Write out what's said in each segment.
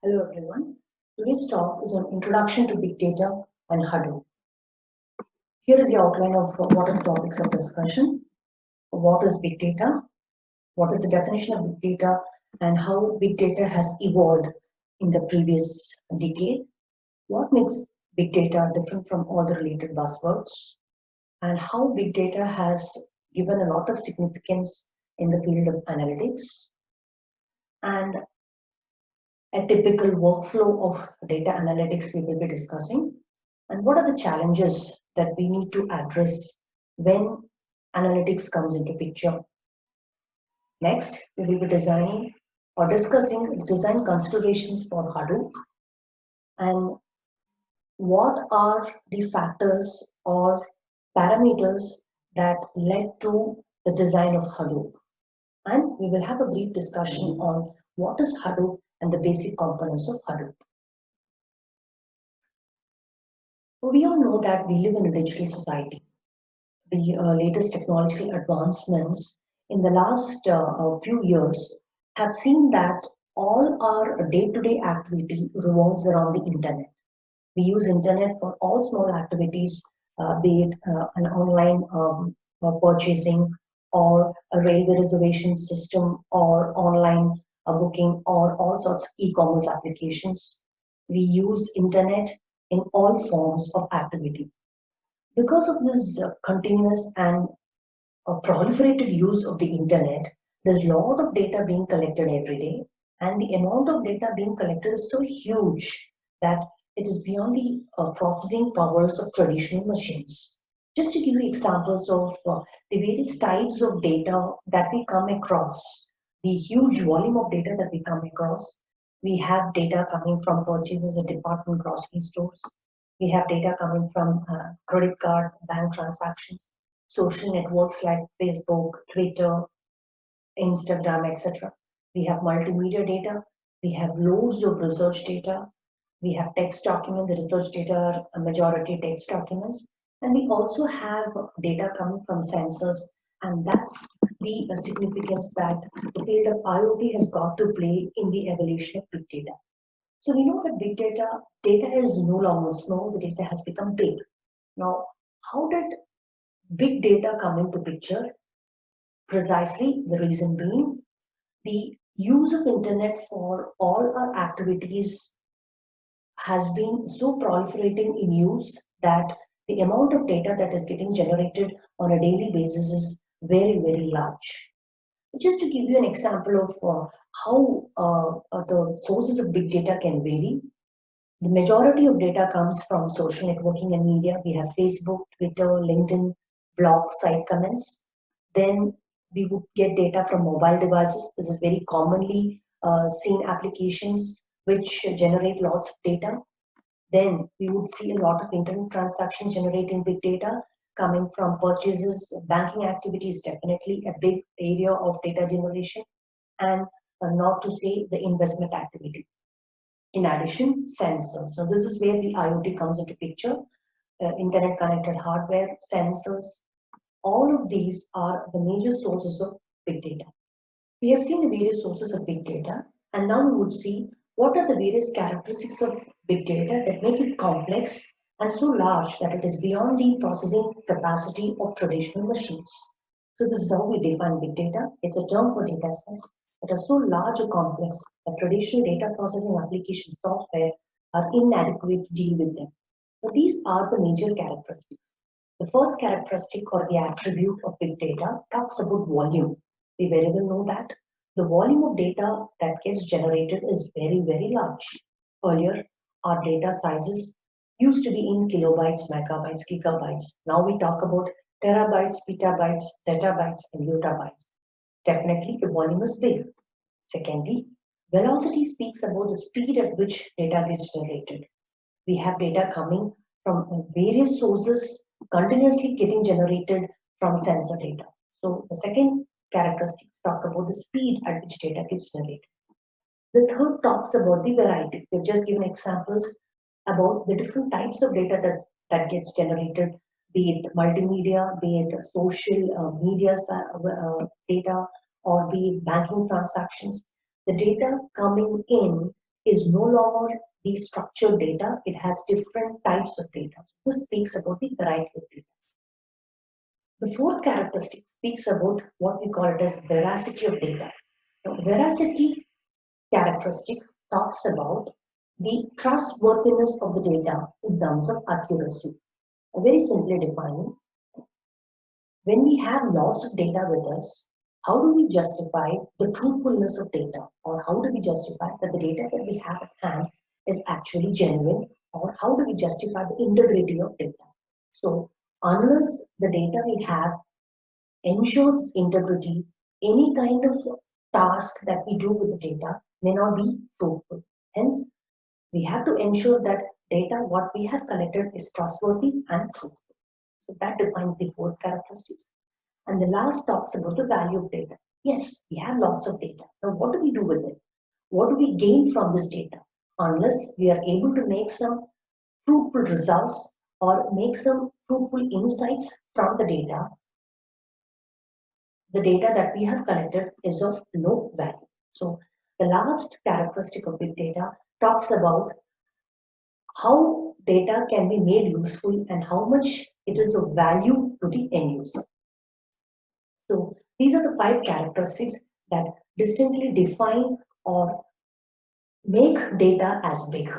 Hello everyone. Today's talk is on Introduction to Big Data and Hadoop. Here is the outline of what are the topics of discussion. What is big data? What is the definition of big data and how big data has evolved in the previous decade? What makes big data different from all the related buzzwords? And how big data has given a lot of significance in the field of analytics? And a typical workflow of data analytics we will be discussing, and what are the challenges that we need to address when analytics comes into picture. Next, we will be designing or discussing design considerations for Hadoop and what are the factors or parameters that led to the design of Hadoop. And we will have a brief discussion on what is Hadoop and the basic components of Hadoop. We all know that we live in a digital society. The latest technological advancements in the last few years have seen that all our day-to-day activity revolves around the internet. We use internet for all small activities, be it an online purchasing or a railway reservation system or online booking or all sorts of e-commerce applications. We use internet in all forms of activity. Because of this continuous and proliferated use of the internet, there's a lot of data being collected every day, and the amount of data being collected is so huge that it is beyond the processing powers of traditional machines. Just to give you examples of the various types of data that we come across, the huge volume of data that we come across, we have data coming from purchases at department grocery stores. We have data coming from credit card, bank transactions, social networks like Facebook, Twitter, Instagram, etc. We have multimedia data. We have loads of research data. We have text documents. The research data are a majority text documents. And we also have data coming from sensors. And that's the significance that the field of IoT has got to play in the evolution of big data. So we know that big data is no longer small, the data has become big. Now, how did big data come into picture? Precisely, the reason being the use of internet for all our activities has been so proliferating in use that the amount of data that is getting generated on a daily basis is very, very large. Just to give you an example of how the sources of big data can vary, the majority of data comes from social networking and media. We have Facebook, Twitter, LinkedIn, blog, site comments. Then we would get data from mobile devices. This is very commonly seen applications which generate lots of data. Then we would see a lot of internet transactions generating big data coming from purchases. Banking activity is definitely a big area of data generation, and not to say the investment activity. In addition, sensors. So this is where the IoT comes into picture. Internet connected hardware, sensors, all of these are the major sources of big data. We have seen the various sources of big data, and now we would see what are the various characteristics of big data that make it complex and so large that it is beyond the processing capacity of traditional machines. So this is how we define big data. It's a term for data sets that are so large or complex that traditional data processing application software are inadequate to deal with them. So these are the major characteristics. The first characteristic or the attribute of big data talks about volume. We very well know that the volume of data that gets generated is very, very large. Earlier, our data sizes used to be in kilobytes, megabytes, gigabytes. Now we talk about terabytes, petabytes, zettabytes, and yottabytes. Definitely, the volume is big. Secondly, velocity speaks about the speed at which data gets generated. We have data coming from various sources continuously getting generated from sensor data. So the second characteristics talk about the speed at which data gets generated. The third talks about the variety. We've just given examples about the different types of data that gets generated be it multimedia, be it social media data, or be it banking transactions. The data coming in is no longer the structured data, it has different types of data. This speaks about the variety of data. The fourth characteristic speaks about what we call it as veracity of data. Now, veracity characteristic talks about the trustworthiness of the data in terms of accuracy. Very simply defining, when we have lots of data with us, how do we justify the truthfulness of data? Or how do we justify that the data that we have at hand is actually genuine? Or how do we justify the integrity of data? So, unless the data we have ensures its integrity, any kind of task that we do with the data may not be fruitful. Hence, we have to ensure that data, what we have collected, is trustworthy and truthful. So that defines the four characteristics. And the last talks about the value of data. Yes, we have lots of data. Now, what do we do with it? What do we gain from this data? Unless we are able to make some fruitful results or make some fruitful insights from the data that we have collected is of no value. So the last characteristic of big data talks about how data can be made useful and how much it is of value to the end user. So these are the five characteristics that distinctly define or make data as big.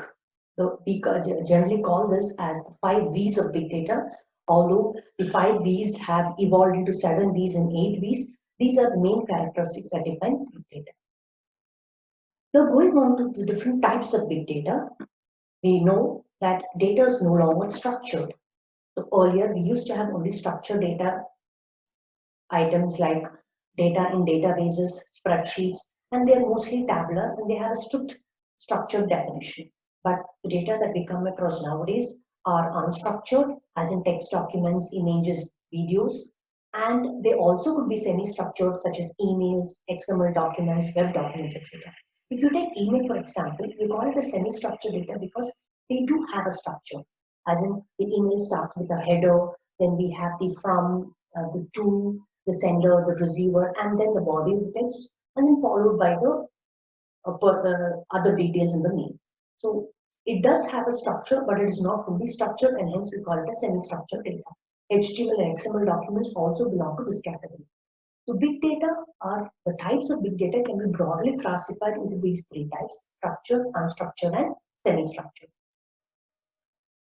So we generally call this as the five V's of big data. Although the five V's have evolved into seven V's and eight V's, these are the main characteristics that define big data. Now, going on to the different types of big data, we know that data is no longer structured. So earlier, we used to have only structured data items like data in databases, spreadsheets, and they're mostly tabular and they have a strict structured definition. But the data that we come across nowadays are unstructured, as in text documents, images, videos, and they also could be semi-structured, such as emails, XML documents, web documents, etc. If you take email, for example, we call it a semi-structured data because they do have a structure, as in the email starts with a header, then we have the from, the to, the sender, the receiver, and then the body of the text, and then followed by the other details in the mail. So it does have a structure, but it is not fully structured, and hence we call it a semi-structured data. HTML and XML documents also belong to this category. So big data are the types of big data can be broadly classified into these three types: structured, unstructured, and semi-structured.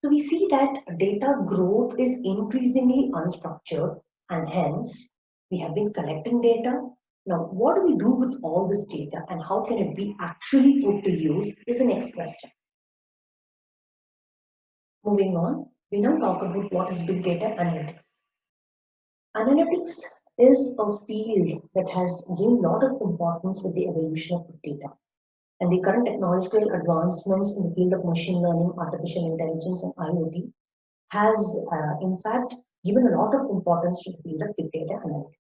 So we see that data growth is increasingly unstructured, and hence we have been collecting data. Now, what do we do with all this data and how can it be actually put to use is the next question. Moving on, we now talk about what is big data analytics. Analytics is a field that has gained a lot of importance with the evolution of big data. And the current technological advancements in the field of machine learning, artificial intelligence, and IoT has, in fact, given a lot of importance to the field of big data analytics.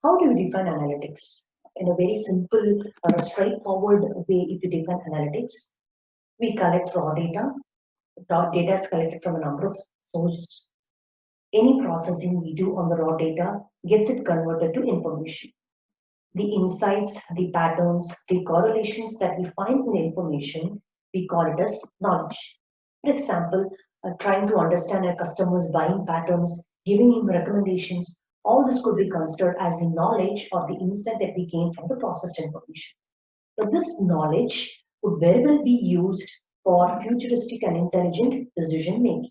How do you define analytics? In a very simple, straightforward way, if you define analytics, we collect raw data. Raw data is collected from a number of sources. Any processing we do on the raw data gets it converted to information. The insights, the patterns, the correlations that we find in the information, we call it as knowledge. For example, trying to understand a customer's buying patterns, giving him recommendations, all this could be considered as the knowledge or the insight that we gain from the processed information. But this knowledge would very well be used for futuristic and intelligent decision making.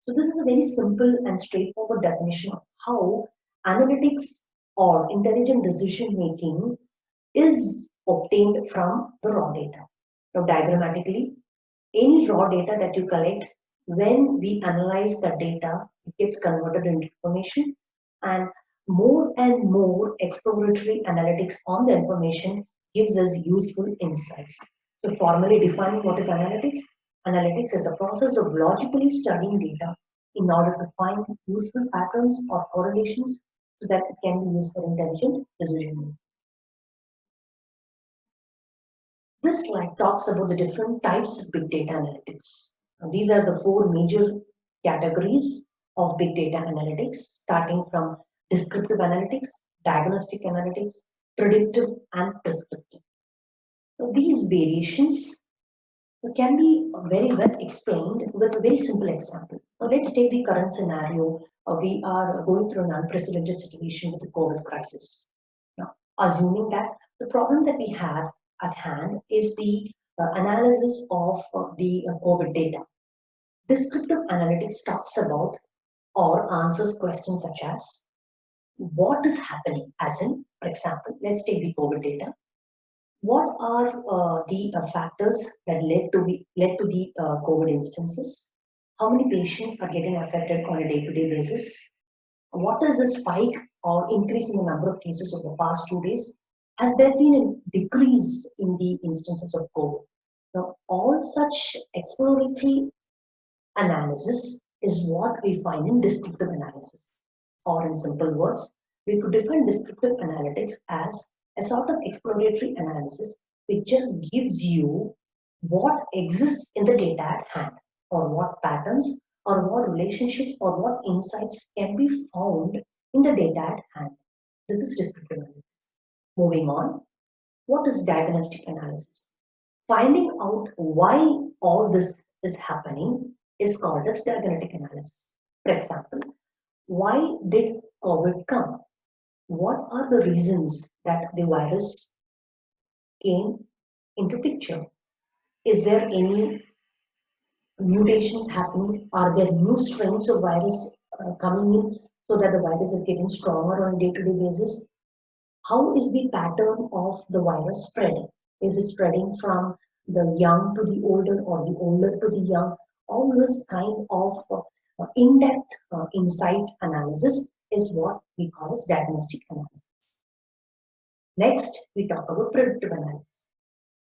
So this is a very simple and straightforward definition of how analytics or intelligent decision making is obtained from the raw data. Now, diagrammatically, any raw data that you collect, when we analyze the data, it gets converted into information, and more exploratory analytics on the information gives us useful insights. So, formally defining what is analytics, analytics is a process of logically studying data in order to find useful patterns or correlations so that it can be used for intelligent decision making. This slide talks about the different types of big data analytics. Now, these are the four major categories of big data analytics, starting from descriptive analytics, diagnostic analytics, predictive, and prescriptive. So these variations can be very well explained with a very simple example. Now, let's take the current scenario. We are going through an unprecedented situation with the COVID crisis. Now, assuming that the problem that we have at hand is the analysis of the COVID data. Descriptive analytics talks about or answers questions such as what is happening, as in, for example, let's take the COVID data. What are the factors that led to the COVID instances? How many patients are getting affected on a day-to-day basis? What is the spike or increase in the number of cases over the past 2 days? Has there been a decrease in the instances of COVID? Now, all such exploratory analysis is what we find in descriptive analysis. Or in simple words, we could define descriptive analytics as a sort of exploratory analysis which just gives you what exists in the data at hand, or what patterns, or what relationships, or what insights can be found in the data at hand. This is descriptive analysis. Moving on, what is diagnostic analysis? Finding out why all this is happening is called as diagnostic analysis. For example, why did COVID come? What are the reasons that the virus came into picture? Is there any mutations happening? Are there new strains of virus coming in so that the virus is getting stronger on a day-to-day basis? How is the pattern of the virus spread? Is it spreading from the young to the older or the older to the young? All this kind of in-depth insight analysis is what we call as diagnostic analysis. Next, we talk about predictive analysis.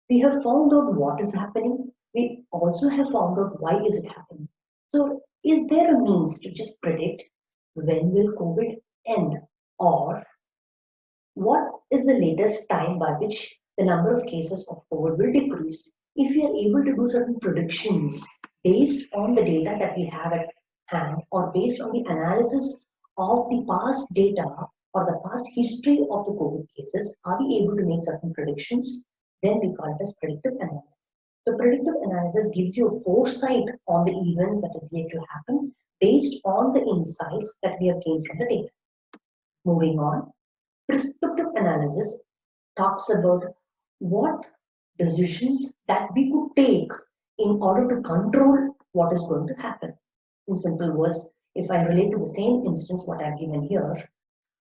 We have found out what is happening. We also have found out why is it happening. So, is there a means to just predict when will COVID end, or what is the latest time by which the number of cases of COVID will decrease? If we are able to do certain predictions based on the data that we have at hand, or based on the analysis of the past data or the past history of the COVID cases, are we able to make certain predictions? Then we call it as predictive analysis. So predictive analysis gives you a foresight on the events that is yet to happen based on the insights that we have gained from the data. Moving on, prescriptive analysis talks about what decisions that we could take in order to control what is going to happen. In simple words, if I relate to the same instance what I've given here,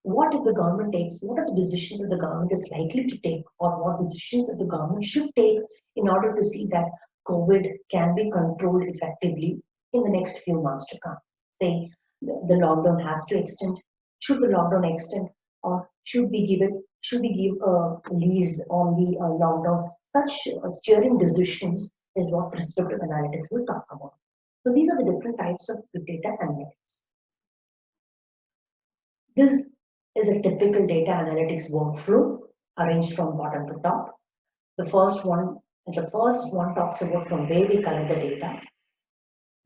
what if the government takes, what are the decisions that the government is likely to take, or what decisions that the government should take in order to see that COVID can be controlled effectively in the next few months to come? Say the lockdown has to extend. Should the lockdown extend, or should we give a lease on the lockdown? Such steering decisions is what prescriptive analytics will talk about. So these are the different types of big data analytics. This is a typical data analytics workflow arranged from bottom to top. The first one talks about from where we collect the data.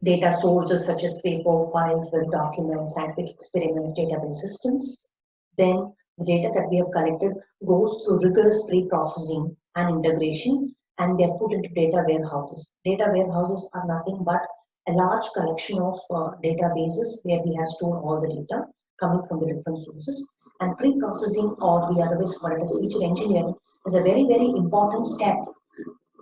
Data sources such as paper, files, web documents, scientific experiments, database systems. Then the data that we have collected goes through rigorous pre-processing and integration, and they are put into data warehouses. Data warehouses are nothing but a large collection of databases where we have stored all the data coming from the different sources. And pre-processing, or the otherwise called it as feature engineering, is a very, very important step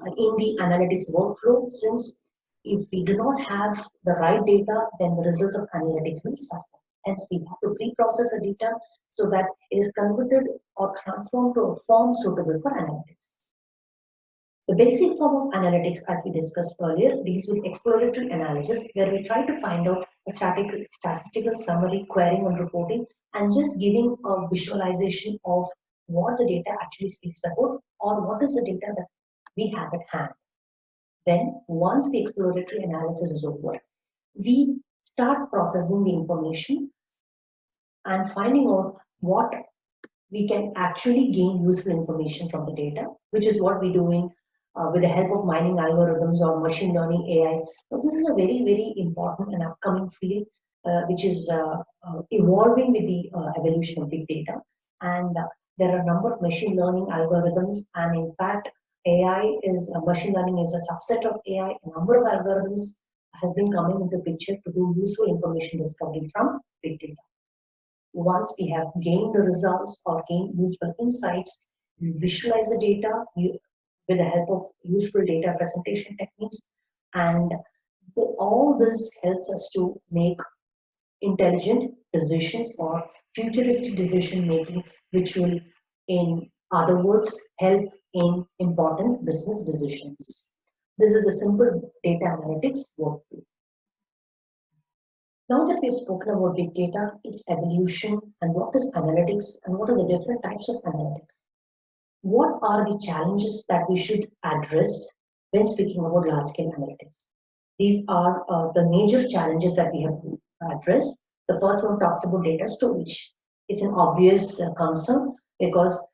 in the analytics workflow, since if we do not have the right data, then the results of analytics will suffer. Hence, we have to pre-process the data so that it is converted or transformed to a form suitable for analytics. The basic form of analytics, as we discussed earlier, deals with exploratory analysis, where we try to find out a statistical summary, querying and reporting, and just giving a visualization of what the data actually speaks about, or what is the data that we have at hand. Then, once the exploratory analysis is over, we start processing the information and finding out what we can actually gain useful information from the data, which is what we're doing with the help of mining algorithms or machine learning AI. So this is a very, very important and upcoming field which is evolving with the evolution of big data. And there are a number of machine learning algorithms, and in fact, machine learning is a subset of AI. A number of algorithms has been coming into the picture to do useful information discovery from big data. Once we have gained the results or gained useful insights, we visualize the data with the help of useful data presentation techniques, and all this helps us to make intelligent decisions or futuristic decision making, which will, in other words, help in important business decisions. This is a simple data analytics workflow. Now that we've spoken about big data, its evolution, and what is analytics, and what are the different types of analytics, what are the challenges that we should address when speaking about large-scale analytics? These are the major challenges that we have to address. The first one talks about data storage. It's an obvious concern because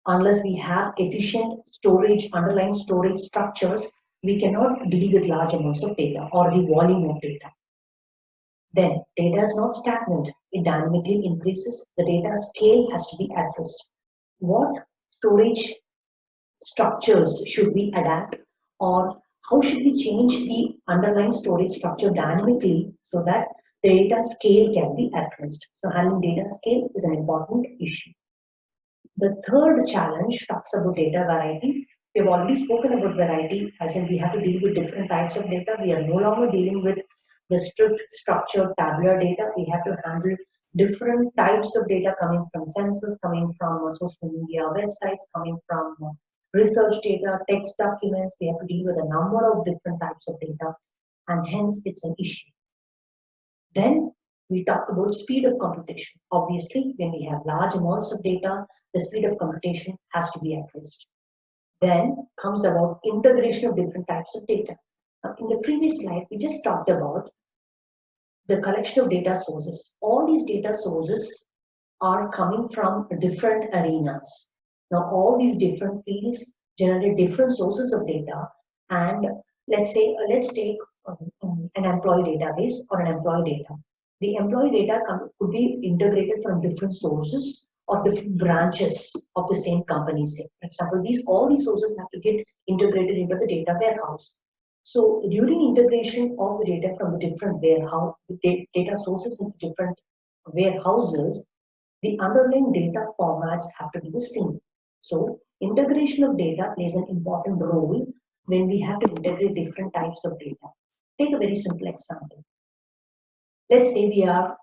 unless we have efficient storage, underlying storage structures, we cannot deal with large amounts of data or the volume of data. Then data is not stagnant, it dynamically increases. The data scale has to be addressed. What storage structures should we adapt, or how should we change the underlying storage structure dynamically so that the data scale can be addressed? So handling data scale is an important issue. The third challenge talks about data variety. We have already spoken about variety, as in we have to deal with different types of data. We are no longer dealing with the strict structured tabular data. We have to handle different types of data coming from sensors, coming from social media websites, coming from research data, text documents. We have to deal with a number of different types of data, and hence it's an issue. Then we talked about speed of computation. Obviously, when we have large amounts of data, the speed of computation has to be addressed. Then comes about integration of different types of data. Now, in the previous slide, we just talked about the collection of data sources. All these data sources are coming from different arenas. Now, all these different fields generate different sources of data, and let's take an employee database or an employee data. The employee data could be integrated from different sources or different branches of the same company. Say, for example, all these sources have to get integrated into the data warehouse. So during integration of the data from the different data sources into different warehouses, the underlying data formats have to be the same. So integration of data plays an important role when we have to integrate different types of data. Take a very simple example. Let's say we are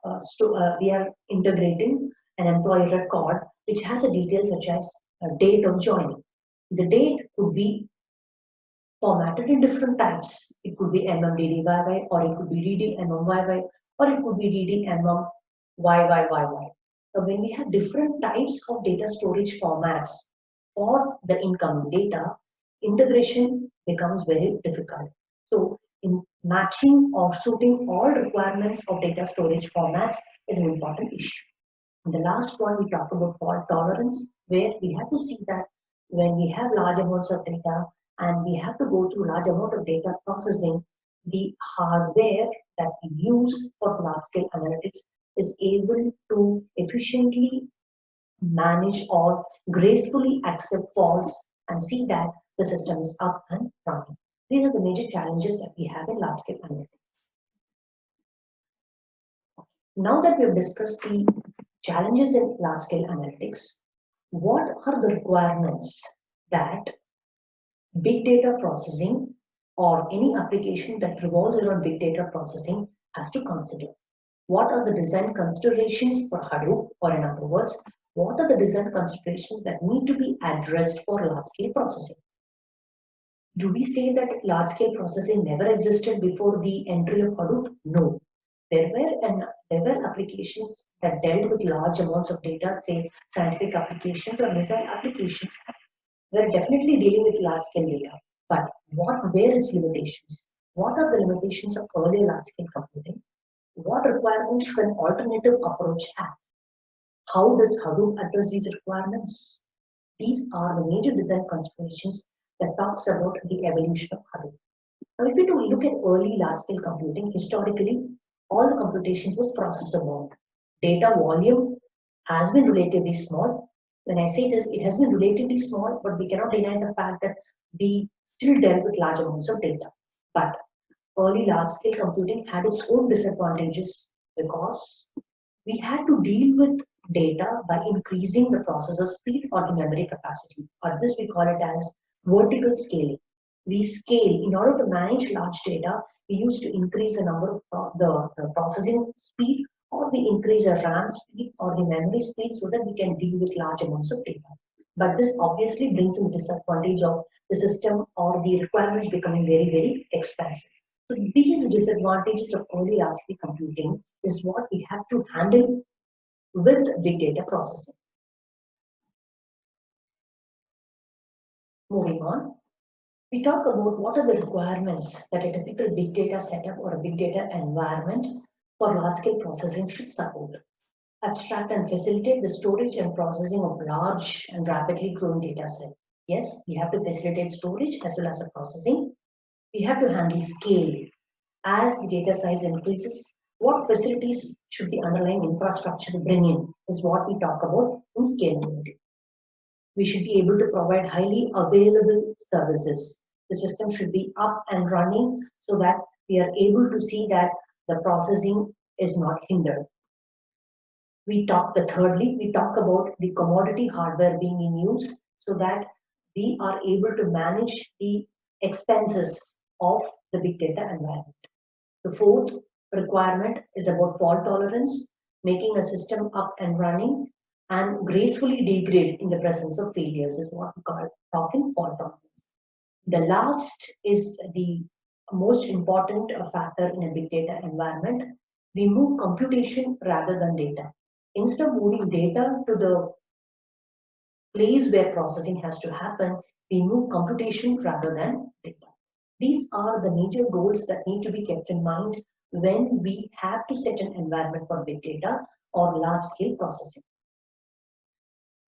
integrating an employee record which has a detail such as a date of joining. The date could be formatted in different types. It could be MMDDYY, or it could be DDMMYY, or it could be DDMMYYYY. So when we have different types of data storage formats for the incoming data, integration becomes very difficult. So in matching or suiting all requirements of data storage formats is an important issue. And the last one, we talk about fault tolerance, where we have to see that when we have large amounts of data and we have to go through large amount of data processing, the hardware that we use for large-scale analytics is able to efficiently manage or gracefully accept faults and see that the system is up and running. These are the major challenges that we have in large-scale analytics. Now that we have discussed the challenges in large-scale analytics, what are the requirements that big data processing or any application that revolves around big data processing has to consider? What are the design considerations for Hadoop, or in other words, what are the design considerations that need to be addressed for large-scale processing? Do we say that large-scale processing never existed before the entry of Hadoop? No. There were applications that dealt with large amounts of data, say scientific applications or missile applications. We're definitely dealing with large-scale data. But what were its limitations? What are the limitations of early large-scale computing? What requirements should an alternative approach have? How does Hadoop address these requirements? These are the major design considerations that talks about the evolution of Hadoop. Now, if we look at early large-scale computing, historically, all the computations was processor bound. Data volume has been relatively small. When I say this, it has been relatively small, but we cannot deny the fact that we still dealt with large amounts of data. But early large-scale computing had its own disadvantages because we had to deal with data by increasing the processor speed or the memory capacity, or this we call it as vertical scaling. We scale in order to manage large data. We used to increase the number of the processing speed, or we increase the RAM speed or the memory speed so that we can deal with large amounts of data. But this obviously brings in the disadvantage of the system or the requirements becoming very, very expensive. So these disadvantages of early large-scale computing is what we have to handle with big data processing. Moving on, we talk about what are the requirements that a typical big data setup or a big data environment for large-scale processing should support. Abstract and facilitate the storage and processing of large and rapidly growing data set. Yes, we have to facilitate storage as well as the processing. We have to handle scale. As the data size increases, what facilities should the underlying infrastructure bring in is what we talk about in scalability. We should be able to provide highly available services. The system should be up and running so that we are able to see that the processing is not hindered. Thirdly, we talk about the commodity hardware being in use so that we are able to manage the expenses of the big data environment. The fourth requirement is about fault tolerance, making a system up and running and gracefully degrade in the presence of failures is what we call talking fault tolerance. The last is the most important factor in a big data environment. We move computation rather than data. Instead of moving data to the place where processing has to happen, we move computation rather than data. These are the major goals that need to be kept in mind when we have to set an environment for big data or large-scale processing.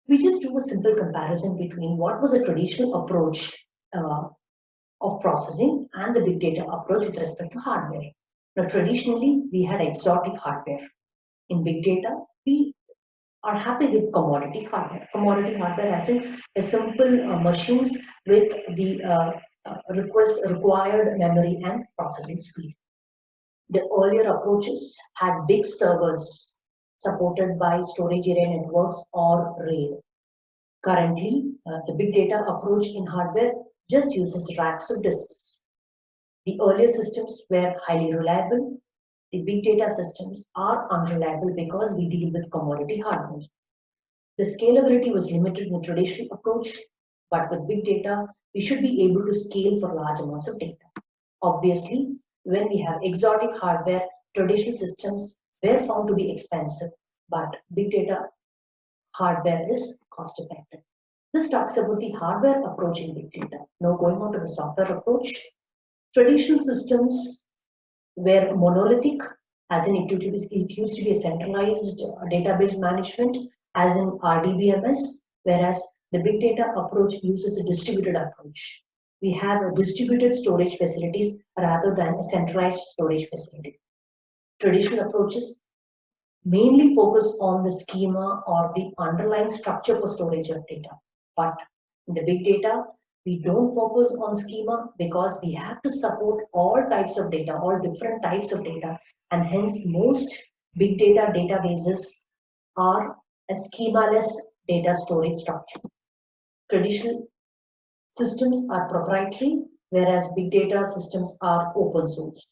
We just do a simple comparison between what was a traditional approach of processing and the big data approach with respect to hardware. Now, traditionally, we had exotic hardware. In big data, we are happy with commodity hardware. Commodity hardware as in a simple machines with the required memory and processing speed. The earlier approaches had big servers supported by storage area networks or RAID. Currently, the big data approach in hardware just uses racks of disks. The earlier systems were highly reliable. The big data systems are unreliable because we deal with commodity hardware. The scalability was limited in the traditional approach, but with big data, we should be able to scale for large amounts of data. Obviously, when we have exotic hardware, traditional systems were found to be expensive, but big data hardware is cost effective. This talks about the hardware approach in big data. Now going on to the software approach. Traditional systems were monolithic, as in it used to be a centralized database management, as in RDBMS, whereas the big data approach uses a distributed approach. We have a distributed storage facilities rather than a centralized storage facility. Traditional approaches mainly focus on the schema or the underlying structure for storage of data. But in the big data, we don't focus on schema because we have to support all types of data, all different types of data, and hence most big data databases are a schemaless data storage structure. Traditional systems are proprietary, whereas big data systems are open source.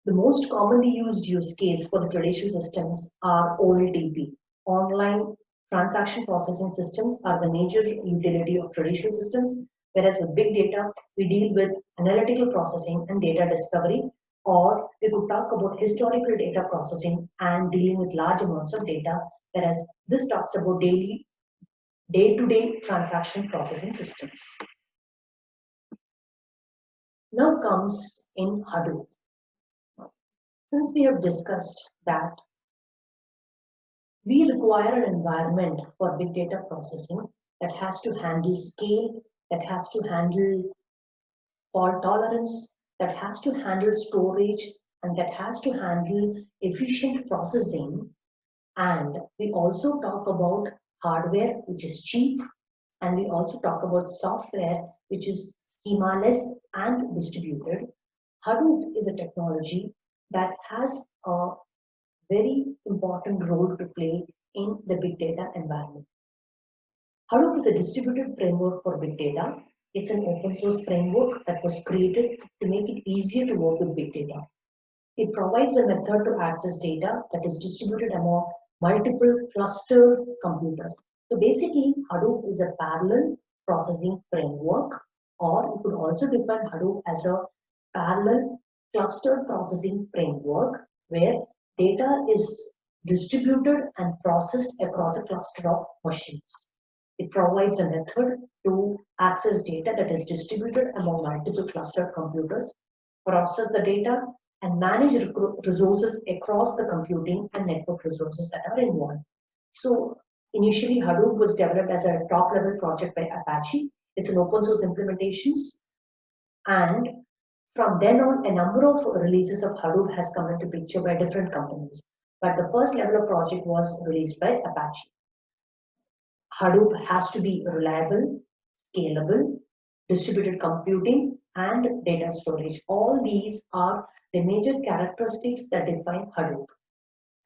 The most commonly used use case for the traditional systems are OLTP. Online transaction processing systems are the major utility of traditional systems, whereas with big data, we deal with analytical processing and data discovery, or we could talk about historical data processing and dealing with large amounts of data, whereas this talks about day-to-day transaction processing systems. Now comes in Hadoop. Since we have discussed that we require an environment for big data processing that has to handle scale, that has to handle fault tolerance, that has to handle storage, and that has to handle efficient processing. And we also talk about hardware, which is cheap, and we also talk about software, which is schemaless and distributed. Hadoop is a technology that has a very important role to play in the big data environment. Hadoop is a distributed framework for big data. It's an open source framework that was created to make it easier to work with big data. It provides a method to access data that is distributed among multiple clustered computers. So basically, Hadoop is a parallel processing framework, or you could also define Hadoop as a parallel clustered processing framework where data is distributed and processed across a cluster of machines. It provides a method to access data that is distributed among multiple clustered computers, process the data, and manage resources across the computing and network resources that are involved. So initially, Hadoop was developed as a top-level project by Apache. It's an open source implementations, and from then on, a number of releases of Hadoop has come into picture by different companies. But the first level of project was released by Apache. Hadoop has to be reliable, scalable, distributed computing, and data storage. All these are the major characteristics that define Hadoop.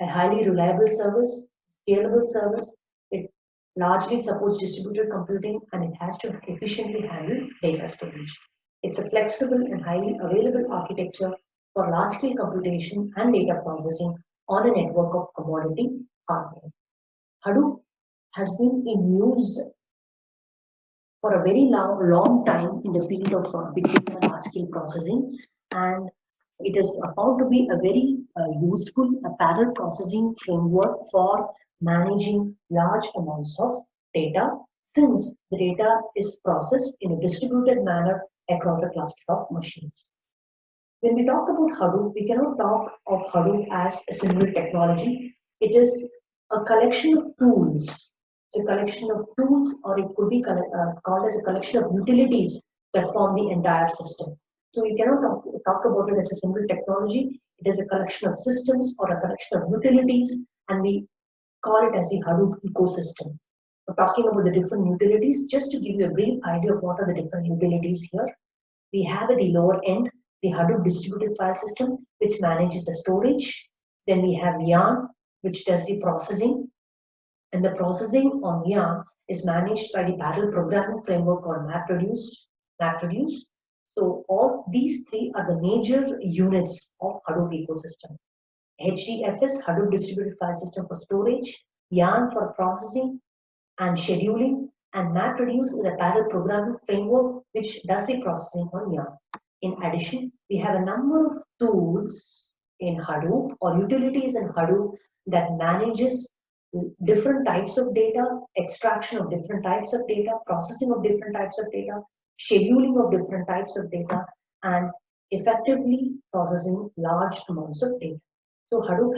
A highly reliable service, scalable service, it largely supports distributed computing, and it has to efficiently handle data storage. It's a flexible and highly available architecture for large-scale computation and data processing on a network of commodity hardware. Hadoop has been in use for a very long time in the field of big data and large-scale processing, and it is found to be a very useful parallel processing framework for managing large amounts of data, since the data is processed in a distributed manner across a cluster of machines. When we talk about Hadoop, we cannot talk of Hadoop as a single technology. It is a collection of tools. It's a collection of tools, or it could be called as a collection of utilities that form the entire system. So we cannot talk about it as a single technology. It is a collection of systems or a collection of utilities, and we call it as the Hadoop ecosystem. We're talking about the different utilities. Just to give you a brief idea of what are the different utilities here, we have at the lower end the Hadoop distributed file system, which manages the storage. Then we have Yarn, which does the processing. And the processing on Yarn is managed by the parallel programming framework called MapReduce. So all these three are the major units of Hadoop ecosystem. HDFS, Hadoop distributed file system for storage, Yarn for processing and scheduling, and MapReduce is a parallel programming framework which does the processing on Yarn. In addition, we have a number of tools in Hadoop or utilities in Hadoop that manages different types of data, extraction of different types of data, processing of different types of data, scheduling of different types of data, and effectively processing large amounts of data. So Hadoop has